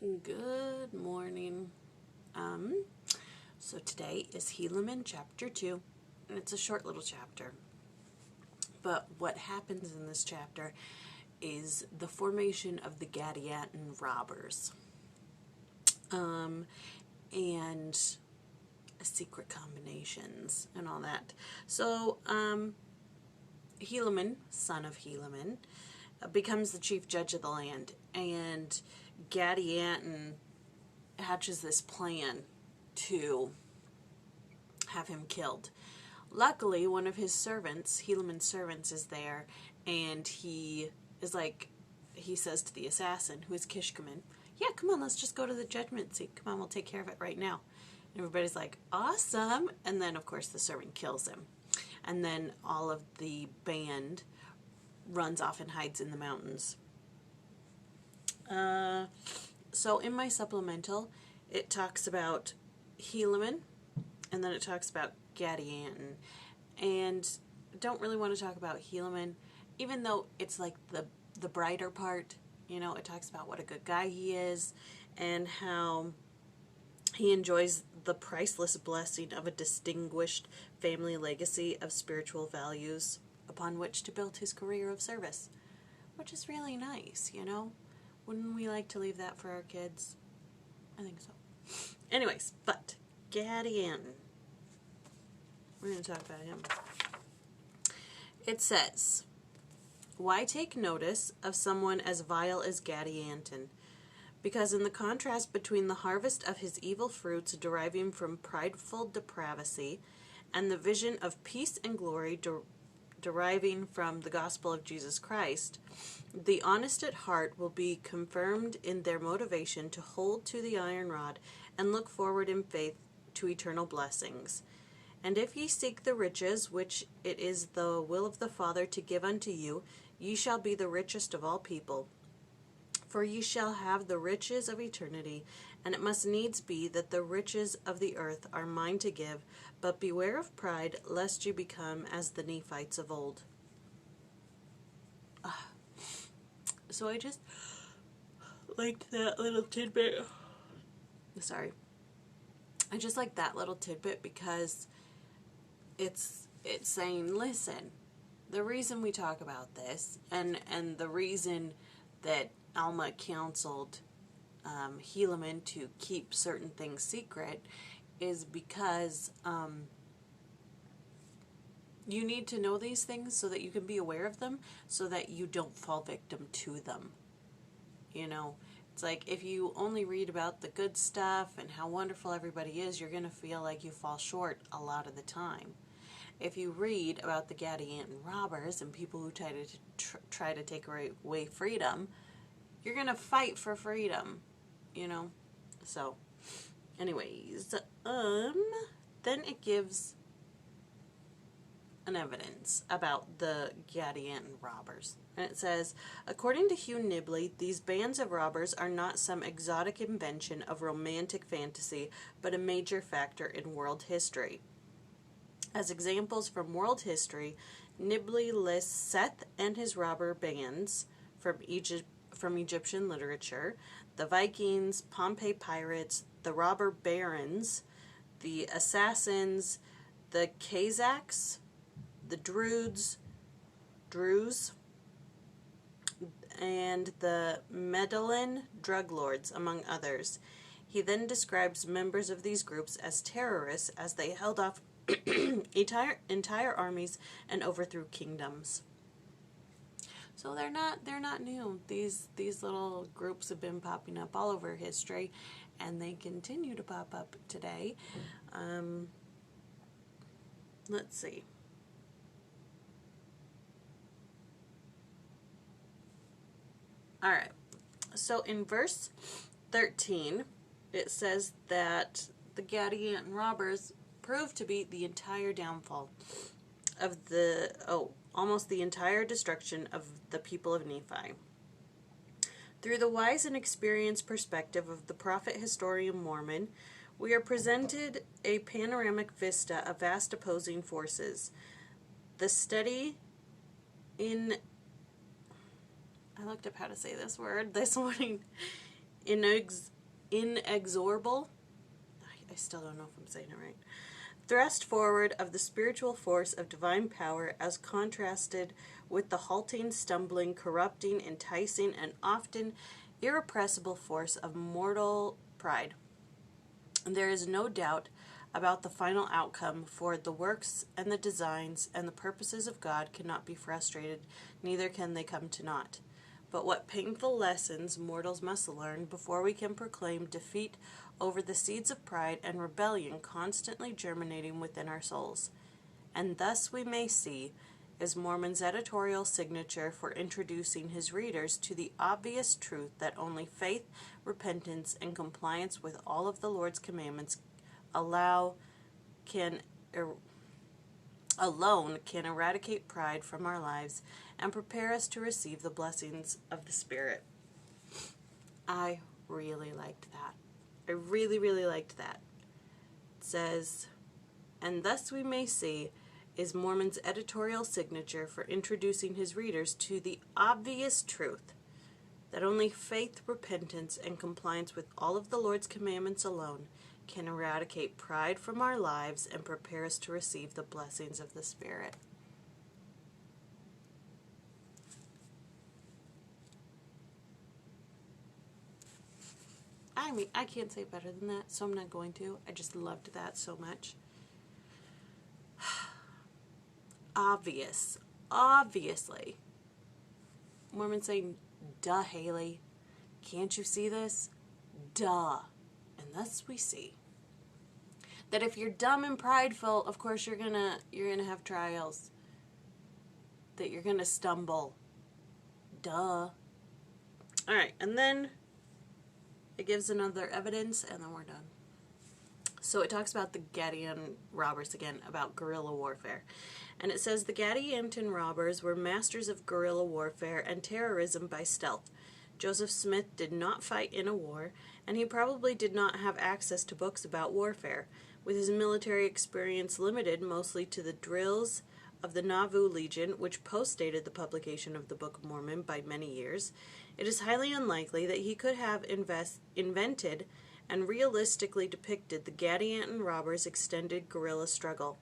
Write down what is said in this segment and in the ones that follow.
Good morning. So today is Helaman Chapter 2, and it's a short little chapter. But what happens in this chapter is the formation of the Gadianton robbers, and secret combinations and all that. So, Helaman, son of Helaman, becomes the chief judge of the land, and Gadianton hatches this plan to have him killed. Luckily, one of his servants, Helaman's servants, is there, and he says to the assassin, who is Kishkaman, yeah, come on, let's just go to the judgment seat. Come on, we'll take care of it right now. And everybody's like, awesome. And then, of course, the servant kills him. And then all of the band runs off and hides in the mountains. So in my supplemental, it talks about Helaman, and then it talks about Gadianton. And I don't really want to talk about Helaman, even though it's like the brighter part. You know, it talks about what a good guy he is, and how he enjoys the priceless blessing of a distinguished family legacy of spiritual values upon which to build his career of service, which is really nice, you know? Wouldn't we like to leave that for our kids? I think so. Anyways, but Gadianton, we're going to talk about him. It says, why take notice of someone as vile as Gadianton? Because in the contrast between the harvest of his evil fruits deriving from prideful depravity and the vision of peace and glory deriving from the gospel of Jesus Christ, the honest at heart will be confirmed in their motivation to hold to the iron rod and look forward in faith to eternal blessings. And if ye seek the riches which it is the will of the Father to give unto you, ye shall be the richest of all people. For ye shall have the riches of eternity, and it must needs be that the riches of the earth are mine to give, but beware of pride, lest you become as the Nephites of old. So I just liked that little tidbit. Sorry. I just like that little tidbit because it's saying, listen, the reason we talk about this, and the reason that Alma counseled Helaman to keep certain things secret is because you need to know these things so that you can be aware of them, so that you don't fall victim to them. You know, it's like if you only read about the good stuff and how wonderful everybody is, you're going to feel like you fall short a lot of the time. If you read about the Gadianton robbers and people who try to take away freedom, you're going to fight for freedom, you know. So, anyways, then it gives an evidence about the Gadianton robbers. And it says, according to Hugh Nibley, these bands of robbers are not some exotic invention of romantic fantasy, but a major factor in world history. As examples from world history, Nibley lists Seth and his robber bands from Egyptian literature, the Vikings, Pompeii pirates, the robber barons, the assassins, the Kazakhs, the Druze, and the Medellin drug lords, among others. He then describes members of these groups as terrorists as they held off entire armies and overthrew kingdoms. So they're not new. These little groups have been popping up all over history, and they continue to pop up today. Let's see. All right. So in verse 13, it says that the Gadianton robbers proved to be the entire downfall of almost the entire destruction of the people of Nephi. Through the wise and experienced perspective of the prophet-historian Mormon, we are presented a panoramic vista of vast opposing forces. The steady I looked up how to say this word this morning. inexorable, I still don't know if I'm saying it right, thrust forward of the spiritual force of divine power as contrasted with the halting, stumbling, corrupting, enticing, and often irrepressible force of mortal pride. And there is no doubt about the final outcome, for the works and the designs and the purposes of God cannot be frustrated, neither can they come to naught. But what painful lessons mortals must learn before we can proclaim defeat over the seeds of pride and rebellion constantly germinating within our souls. And thus we may see, is Mormon's editorial signature for introducing his readers to the obvious truth that only faith, repentance, and compliance with all of the Lord's commandments alone can eradicate pride from our lives and prepare us to receive the blessings of the Spirit. I really liked that. I really, really liked that. It says, and thus we may see is Mormon's editorial signature for introducing his readers to the obvious truth that only faith, repentance, and compliance with all of the Lord's commandments alone can eradicate pride from our lives and prepare us to receive the blessings of the Spirit. I mean, I can't say better than that, so I'm not going to. I just loved that so much. Obviously. Mormons saying, duh, Haley. Can't you see this? Duh. And thus we see that if you're dumb and prideful, of course you're gonna have trials. That you're gonna stumble. Duh. Alright, and then it gives another evidence, and then we're done. So it talks about the Gadian robbers again, about guerrilla warfare. And it says the Gadianton robbers were masters of guerrilla warfare and terrorism by stealth. Joseph Smith did not fight in a war, and he probably did not have access to books about warfare. With his military experience limited mostly to the drills of the Nauvoo Legion, which postdated the publication of the Book of Mormon by many years, it is highly unlikely that he could have invented and realistically depicted the Gadianton robbers' extended guerrilla struggle.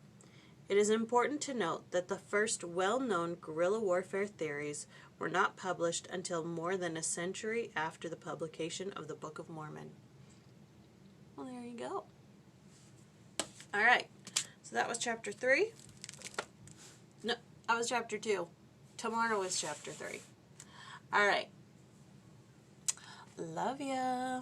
It is important to note that the first well-known guerrilla warfare theories were not published until more than a century after the publication of the Book of Mormon. Well, there you go. All right, so that was chapter 3. No, that was chapter 2. Tomorrow is chapter 3. All right. Love ya.